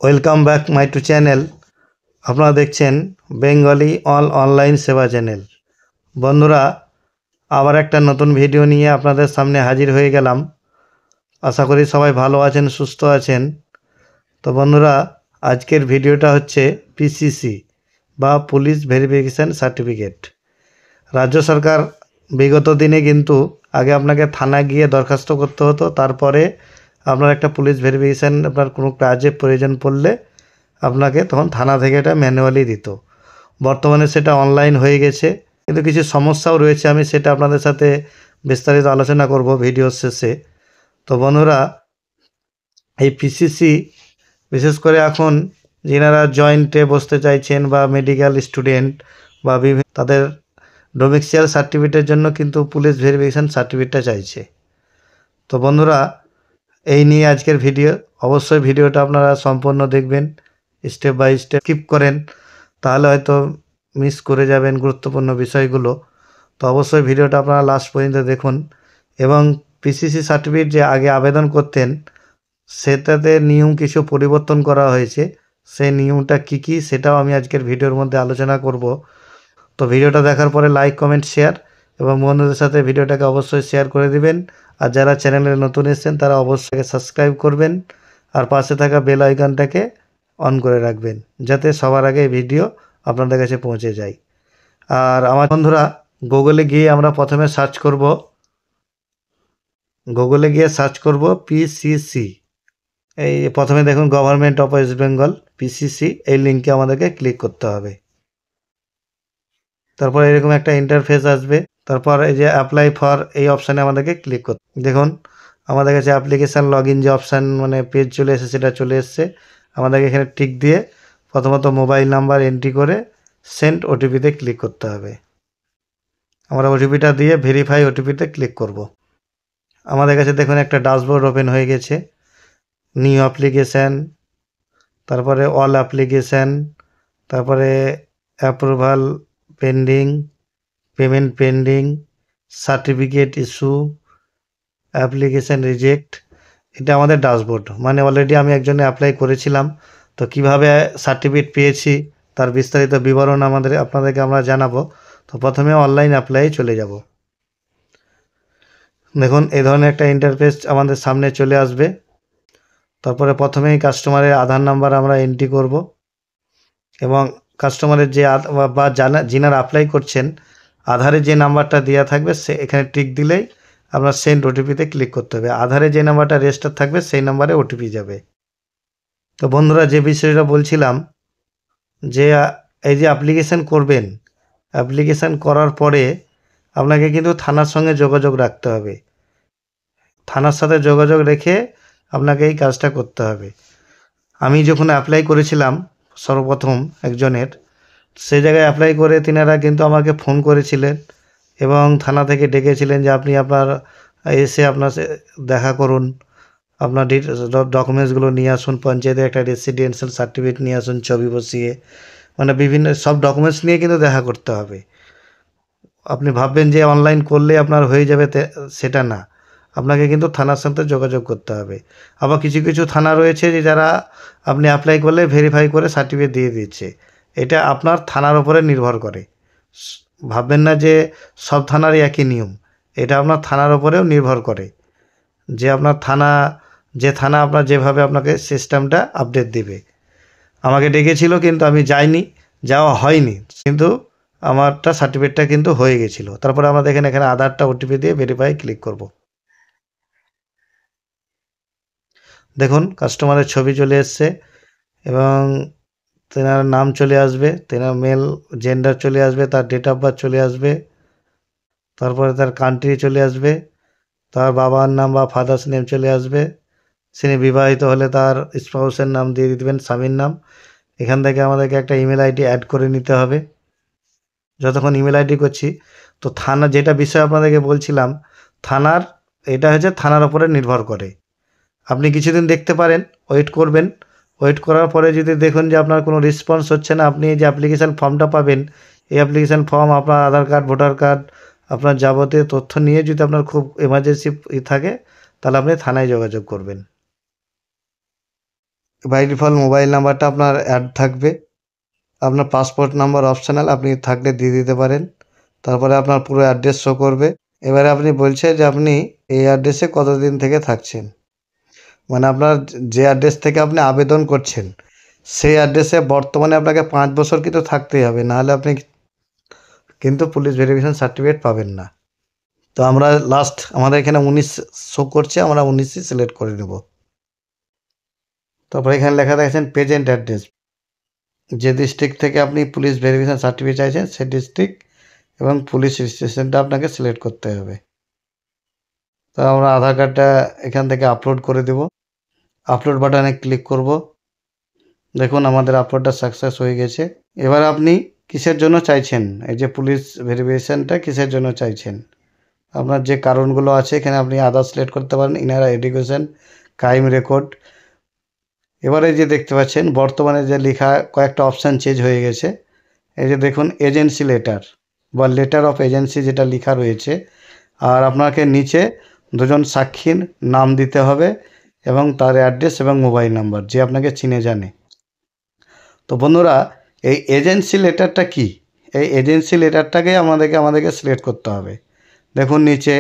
Welcome back my to channel. আপনারা দেখছেন Bengali all online সেবা চ্যানেল। বন্ধুরা, আবার একটা নতুন ভিডিও নিয়ে আপনাদের সামনে হাজির হয়ে গেলাম। আশা করি সবাই ভালো আছেন, সুস্থ আছেন। তো বন্ধুরা, আজকের ভিডিওটা হচ্ছে পিসিসি বা পুলিশ ভেরিফিকেশান সার্টিফিকেট। রাজ্য সরকার বিগত দিনে কিন্তু আগে আপনাকে থানায় গিয়ে দরখাস্ত করতে হতো, তারপরে আপনার একটা পুলিশ ভেরিফিকেশান আপনার কোনো কাজে প্রয়োজন পড়লে আপনাকে তখন থানা থেকে এটা ম্যানুয়ালি দিত। বর্তমানে সেটা অনলাইন হয়ে গেছে, কিন্তু কিছু সমস্যাও রয়েছে। আমি সেটা আপনাদের সাথে বিস্তারিত আলোচনা করব ভিডিওর শেষে। তো বন্ধুরা, এই পিসিসি বিশেষ করে এখন যেনারা জয়েন্টে বসতে চাইছেন বা মেডিকেল স্টুডেন্ট বা বিভিন্ন তাদের ডোমিসিয়াল সার্টিফিকেটের জন্য কিন্তু পুলিশ ভেরিফিকেশান সার্টিফিকেটটা চাইছে। তো বন্ধুরা, এই নিয়ে আজকের ভিডিও। অবশ্যই ভিডিওটা আপনারা সম্পূর্ণ দেখবেন, স্টেপ বাই স্টেপ। স্কিপ করেন তাহলে হয়তো মিস করে যাবেন গুরুত্বপূর্ণ বিষয়গুলো। তো অবশ্যই ভিডিওটা আপনারা লাস্ট পর্যন্ত দেখুন। এবং পিসিসি সার্টিফিকেট যে আগে আবেদন করতেন, সেটাতে নিয়ম কিছু পরিবর্তন করা হয়েছে। সেই নিয়মটা কি কি সেটাও আমি আজকের ভিডিওর মধ্যে আলোচনা করব। তো ভিডিওটা দেখার পরে লাইক, কমেন্ট, শেয়ার এবং বন্ধুদের সাথে ভিডিওটাকে অবশ্যই শেয়ার করে দিবেন। আর যারা চ্যানেলে নতুন এসেছেন তারা অবশ্যই সাবস্ক্রাইব করবেন আর পাশে থাকা বেল আইকনটাকে অন করে রাখবেন, যাতে সবার আগে ভিডিও আপনাদের কাছে পৌঁছে যায়। আর আমার বন্ধুরা, গুগলে গিয়ে আমরা প্রথমে সার্চ করব পিসিসি। এই প্রথমে দেখুন government of West Bengal PCC, এই লিঙ্কে আমাদেরকে ক্লিক করতে হবে। তারপর এরকম একটা ইন্টারফেস আসবে। তারপর এই যে অ্যাপ্লাই ফর, এই অপশানে আমাদেরকে ক্লিক করতে। দেখুন আমাদের কাছে অ্যাপ্লিকেশান লগ ইন যে অপশান মানে পেজ চলে এসেছে, সেটা চলে এসছে। আমাদেরকে এখানে টিক দিয়ে প্রথমত মোবাইল নাম্বার এন্ট্রি করে সেন্ড ওটিপিতে ক্লিক করতে হবে। আমরা ওটিপিটা দিয়ে ভেরিফাই ওটিপিতে ক্লিক করব। আমাদের কাছে দেখুন একটা ড্যাশবোর্ড ওপেন হয়ে গেছে। নিউ অ্যাপ্লিকেশান, তারপরে অল অ্যাপ্লিকেশান, তারপরে approval pending, payment pending, certificate issue, application reject. এটা আমাদের ড্যাশবোর্ড। মানে অলরেডি আমি একজনে অ্যাপ্লাই করেছিলাম, তো কিভাবে সার্টিফিকেট পেয়েছি তার বিস্তারিত বিবরণ আপনাদেরকে আমরা জানাবো। তো প্রথমে অনলাইন অ্যাপ্লাই চলে যাব। দেখুন এই ধরনের একটা ইন্টারফেস আমাদের সামনে চলে আসবে। তারপরে প্রথমেই কাস্টমারের আধার নাম্বার আমরা এন্ট্রি করব এবং কাস্টমারের যে বা যিনারা অ্যাপ্লাই করছেন আধারে যে নাম্বারটা দেওয়া থাকবে সে এখানে টিক দিলেই আপনার সেন্ড ওটিপিতে ক্লিক করতে হবে। আধারে যে নাম্বারটা রেজিস্টার থাকবে সেই নাম্বারে ওটিপি যাবে। তো বন্ধুরা, যে বিষয়টা বলছিলাম যে এই যে অ্যাপ্লিকেশান করবেন, অ্যাপ্লিকেশান করার পরে আপনাকে কিন্তু থানার সঙ্গে যোগাযোগ রাখতে হবে। থানার সাথে যোগাযোগ রেখে আপনাকে এই কাজটা করতে হবে। আমি যখন অ্যাপ্লাই করেছিলাম সর্বপ্রথম একজনের, সেই জায়গায় অ্যাপ্লাই করে তিনারা কিন্তু আমাকে ফোন করেছিলেন এবং থানা থেকে ডেকেছিলেন যে আপনি এসে আপনার দেখা করুন, আপনার ডকুমেন্টসগুলো নিয়ে আসুন, পঞ্চায়েতের একটা রেসিডেন্সিয়াল সার্টিফিকেট নিয়ে আসুন ছবি বসিয়ে। মানে বিভিন্ন সব ডকুমেন্টস নিয়ে কিন্তু দেখা করতে হবে। আপনি ভাববেন যে অনলাইন করলে আপনার হয়ে যাবে, সেটা না। আপনাকে কিন্তু থানার সাথে যোগাযোগ করতে হবে। আবার কিছু কিছু থানা রয়েছে যে যারা আপনি অ্যাপ্লাই করলে ভেরিফাই করে সার্টিফিকেট দিয়ে দিচ্ছে। এটা আপনার থানার উপরে নির্ভর করে। ভাববেন না যে সব থানারই একই নিয়ম। এটা আপনার থানার উপরেও নির্ভর করে যে আপনার থানা আপনার যেভাবে আপনাকে সিস্টেমটা আপডেট দিবে। আমাকে ডেকেছিল কিন্তু আমি যাইনি, যাওয়া হয়নি, কিন্তু আমারটা সার্টিফিকেটটা কিন্তু হয়ে গেছিলো। তারপরে আমরা দেখেন এখানে আধারটা ওটিপি দিয়ে ভেরিফাই ক্লিক করব। দেখুন কাস্টমারের ছবি চলে এসছে এবং তেনার নাম চলে আসবে, তেনার মেল জেন্ডার চলে আসবে, তার ডেট অফ বার্থ চলে আসবে, তারপরে তার কান্ট্রি চলে আসবে, তার বাবার নাম বা ফাদার্স নেম চলে আসবে। তিনি বিবাহিত হলে তার স্পাউসের নাম দিয়ে দিবেন, স্বামীর নাম। এখান থেকে আমাদেরকে একটা ইমেল আইডি অ্যাড করে নিতে হবে। যতক্ষণ ইমেল আইডি করছি, তো থানা যেটা বিষয় আপনাদেরকে বলছিলাম, এটা হচ্ছে থানার ওপরে নির্ভর করে। আপনি কিছুদিন দেখতে পারেন, ওয়েট করবেন। ওয়েট করার পরে যদি দেখুন যে আপনার কোনো রেসপন্স হচ্ছে না, আপনি যে অ্যাপ্লিকেশান ফর্মটা পাবেন, এই অ্যাপ্লিকেশান ফর্ম আপনার আধার কার্ড, ভোটার কার্ড, আপনার যাবতীয় তথ্য নিয়ে যদি আপনার খুব এমার্জেন্সি থাকে, তাহলে আপনি থানায় যোগাযোগ করবেন। বাই ডিফল্ট মোবাইল নাম্বারটা আপনার অ্যাড থাকবে। আপনার পাসপোর্ট নাম্বার অপশনাল, আপনি থাকলে দিয়ে দিতে পারেন। তারপরে আপনার পুরো অ্যাড্রেস শো করবে। এবারে আপনি বলছে যে আপনি এই অ্যাড্রেসে কতদিন থেকে থাকছেন, মানে আপনার যে অ্যাড্রেস থেকে আপনি আবেদন করছেন সেই অ্যাড্রেসে বর্তমানে আপনাকে 5 বছর কিন্তু থাকতেই হবে, নাহলে আপনি কিন্তু পুলিশ ভেরিফিকেশন সার্টিফিকেট পাবেন না। তো আমরা লাস্ট আমাদের এখানে 19 শো করছে, আমরা 19ই সিলেক্ট করে নেব। তারপরে এখানে লেখা দেখছেন প্রেজেন্ট অ্যাড্রেস, যে ডিস্ট্রিক্ট থেকে আপনি পুলিশ ভেরিফিকেশন সার্টিফিকেট চাইছেন সেই ডিস্ট্রিক্ট এবং পুলিশ স্টেশনটা আপনাকে সিলেক্ট করতে হবে। তো আমরা আধার কার্ডটা এখান থেকে আপলোড করে দেব। আপলোড বাটনে ক্লিক করব। দেখুন আমাদের আপলোডটা সাকসেস হয়ে গেছে। এবার আপনি কিসের জন্য চাইছেন, এই যে পুলিশ ভেরিফিকেশনটা কিসের জন্য চাইছেন, আপনার যে কারণগুলো আছে এখানে আপনি আদার সিলেক্ট করতে পারেন, ইনার এডুকেশন, ক্রাইম রেকর্ড। এবারে যে দেখতে পাচ্ছেন বর্তমানে যে লেখা কয়েকটা অপশান চেঞ্জ হয়ে গেছে। এই যে দেখুন এজেন্সি লেটার বা লেটার অফ এজেন্সি যেটা লেখা রয়েছে, আর আপনাকে নিচে দুজন সাক্ষীর নাম দিতে হবে এবং তার অ্যাড্রেস এবং মোবাইল নাম্বার, যে আপনাকে চিনে জানে। তো বন্ধুরা, এই এজেন্সি লেটারটা কি? এই এজেন্সি লেটারটাকে আমাদেরকে সিলেক্ট করতে হবে। দেখুন নিচে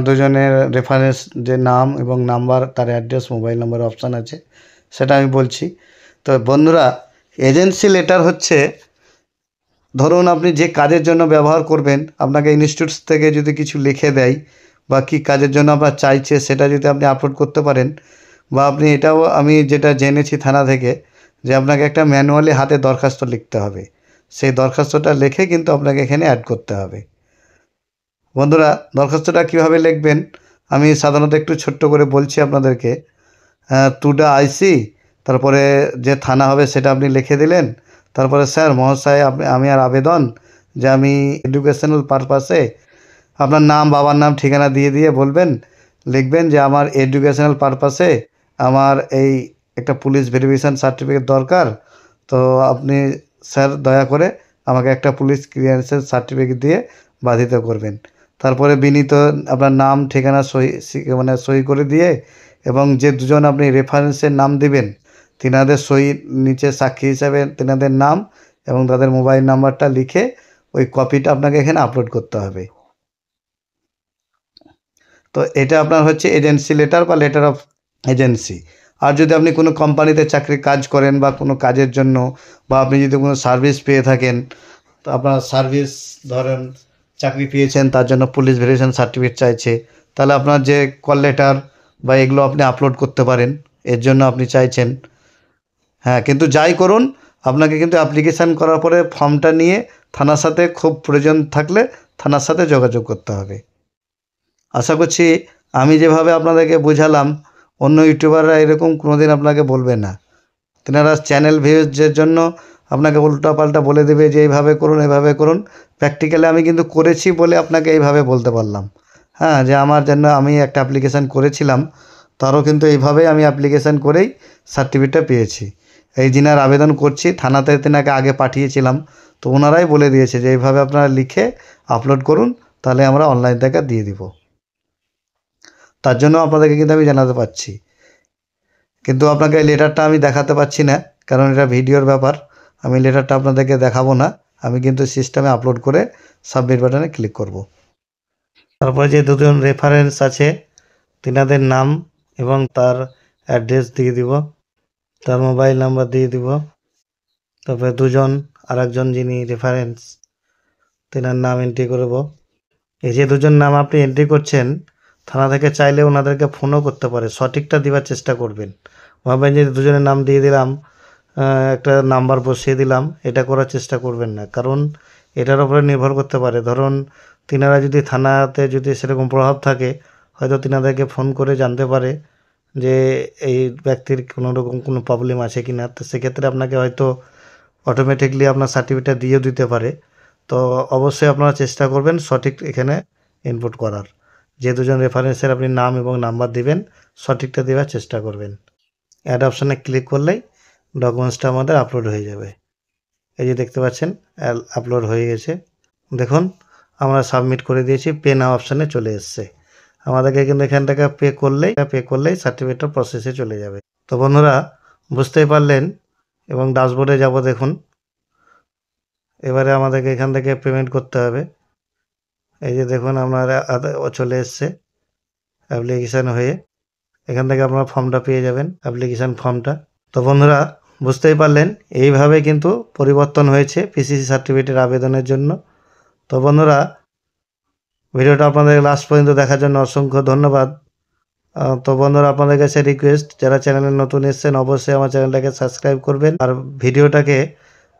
দুজনের রেফারেন্স, যে নাম এবং নাম্বার, তার অ্যাড্রেস, মোবাইল নাম্বার অপশান আছে, সেটা আমি বলছি। তো বন্ধুরা, এজেন্সি লেটার হচ্ছে, ধরুন আপনি যে কাজের জন্য ব্যবহার করবেন, আপনাকে ইনস্টিটিউটস থেকে যদি কিছু লিখে দেয় বা কী কাজের জন্য আপনার চাইছে সেটা যদি আপনি আপলোড করতে পারেন, বা আপনি এটাও, আমি যেটা জেনেছি থানা থেকে, যে আপনাকে একটা ম্যানুয়ালি হাতে দরখাস্ত লিখতে হবে, সেই দরখাস্তটা লিখে কিন্তু আপনাকে এখানে অ্যাড করতে হবে। বন্ধুরা, দরখাস্তটা কীভাবে লিখবেন আমি সাধারণত একটু ছোট্ট করে বলছি আপনাদেরকে। টুডা আইসি, তারপরে যে থানা হবে সেটা আপনি লিখে দিলেন। তারপরে স্যার মহাশয় আমি আর আবেদন যে আমি এডুকেশনাল পারপাসে, আপনার নাম, বাবার নাম, ঠিকানা দিয়ে বলবেন, লিখবেন যে আমার এডুকেশনাল পারপাসে আমার এই একটা পুলিশ ভেরিফিকেশান সার্টিফিকেট দরকার। তো আপনি স্যার দয়া করে আমাকে একটা পুলিশ ক্লিয়ারেন্সের সার্টিফিকেট দিয়ে বাধিত করবেন। তারপরে বিনীত আপনার নাম, ঠিকানা মানে সই করে দিয়ে, এবং যে দুজন আপনি রেফারেন্সের নাম দিবেন তিনাদের সই, নিচে সাক্ষী হিসাবে তিনাদের নাম এবং তাদের মোবাইল নাম্বারটা লিখে ওই কপিটা আপনাকে এখানে আপলোড করতে হবে। তো এটা আপনার হচ্ছে এজেন্সি লেটার বা লেটার অফ এজেন্সি। আর যদি আপনি কোনো কোম্পানিতে চাকরির কাজ করেন বা কোনো কাজের জন্য, বা আপনি যদি কোনো সার্ভিস পেয়ে থাকেন, তো আপনার সার্ভিস, ধরেন চাকরি পেয়েছেন, তার জন্য পুলিশ ভেরিফিকেশন সার্টিফিকেট চাইছে, তাহলে আপনার যে কল লেটার বা এগুলো আপনি আপলোড করতে পারেন, এর জন্য আপনি চাইছেন। হ্যাঁ, কিন্তু যাই করুন, আপনাকে কিন্তু অ্যাপ্লিকেশান করার পরে ফর্মটা নিয়ে থানার সাথে, খুব প্রয়োজন থাকলে থানার সাথে যোগাযোগ করতে হবে। আশা করছি আমি যেভাবে আপনাদেরকে বোঝালাম, অন্য ইউটিউবাররা এরকম কোনোদিন আপনাকে বলবে না। তেনারা চ্যানেল ভিউজের জন্য আপনাকে উল্টাপাল্টা বলে দেবে যে এইভাবে করুন, এভাবে করুন। প্র্যাকটিক্যালি আমি কিন্তু করেছি বলে আপনাকে এইভাবে বলতে পারলাম। হ্যাঁ, যে আমার জন্য আমি একটা অ্যাপ্লিকেশান করেছিলাম, তারও কিন্তু এইভাবেই আমি অ্যাপ্লিকেশান করেই সার্টিফিকেটটা পেয়েছি। এই যিনার আবেদন করছি থানাতে তেনাকে আগে পাঠিয়েছিলাম, তো ওনারাই বলে দিয়েছে যে এইভাবে আপনারা লিখে আপলোড করুন, তাহলে আমরা অনলাইন থেকে দিয়ে দিব। তার জন্য আপনাদেরকে কিন্তু আমি জানাতে পারছি, কিন্তু আপনাকে এই লেটারটা আমি দেখাতে পারছি না, কারণ এটা ভিডিওর ব্যাপার। আমি লেটারটা আপনাদেরকে দেখাবো না, আমি কিন্তু সিস্টেমে আপলোড করে সাবমিট বাটনে ক্লিক করব। তারপরে যে দুজন রেফারেন্স আছে তিনাদের নাম এবং তার অ্যাড্রেস দিয়ে দিব, তার মোবাইল নাম্বার দিয়ে দিব। তারপরে দুজন, আরেকজন যিনি রেফারেন্স, তেনার নাম এন্ট্রি করব। এই যে দুজন নাম আপনি এন্ট্রি করছেন, থানা থেকে চাইলে ওনাদেরকে ফোনও করতে পারে, সঠিকটা দেওয়ার চেষ্টা করবেন। ভাববেন যে দুজনের নাম দিয়ে দিলাম, একটা নাম্বার বসিয়ে দিলাম, এটা করার চেষ্টা করবেন না, কারণ এটার উপরে নির্ভর করতে পারে। ধরুন তিনারা যদি থানাতে যদি সেরকম প্রভাব থাকে, হয়তো তিনাদেরকে ফোন করে জানতে পারে যে এই ব্যক্তির কোনো রকম কোনো প্রবলেম আছে কি না, তো সেক্ষেত্রে আপনাকে হয়তো অটোমেটিকলি আপনার সার্টিফিকেটটা দিয়েও দিতে পারে। তো অবশ্যই আপনারা চেষ্টা করবেন সঠিক এখানে ইনপুট করার। যে দুজন রেফারেন্সের আপনি নাম এবং নাম্বার দিবেন, সঠিকটা দেওয়ার চেষ্টা করবেন। অ্যাড অপশানে ক্লিক করলেই ডকুমেন্টসটা আমাদের আপলোড হয়ে যাবে। এই যে দেখতে পাচ্ছেন আপলোড হয়ে গেছে। দেখুন আমরা সাবমিট করে দিয়েছি, পে নাও অপশানে চলে এসছে। আমাদেরকে কিন্তু এখান থেকে পে করলেই সার্টিফিকেটটা প্রসেসে চলে যাবে। তো বন্ধুরা, বুঝতেই পারলেন। এবং ড্যাশবোর্ডে যাব, দেখুন এবারে আমাদেরকে এখান থেকে পেমেন্ট করতে হবে। এই যে দেখুন আপনার চলে এসছে অ্যাপ্লিকেশান হয়ে। এখান থেকে আপনারা ফর্মটা পেয়ে যাবেন, অ্যাপ্লিকেশান ফর্মটা। তো বন্ধুরা বুঝতেই পারলেন, এইভাবে কিন্তু পরিবর্তন হয়েছে পিসিসি সার্টিফিকেটের আবেদনের জন্য। তো বন্ধুরা ভিডিওটা আপনাদের লাস্ট পর্যন্ত দেখার জন্য অসংখ্য ধন্যবাদ। তো বন্ধুরা আপনাদের কাছে রিকোয়েস্ট, যারা চ্যানেলে নতুন এসেছেন অবশ্যই আমার চ্যানেলটাকে সাবস্ক্রাইব করবেন আর ভিডিওটাকে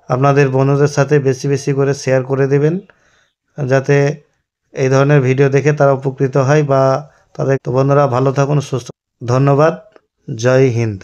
আপনাদের বন্ধুদের সাথে বেশি বেশি করে শেয়ার করে দেবেন, যাতে এই ধরনের ভিডিও দেখে তারা উপকৃত হয় বা তাদের। তো বন্ধুরা ভালো থাকুন, সুস্থ। ধন্যবাদ। জয় হিন্দ।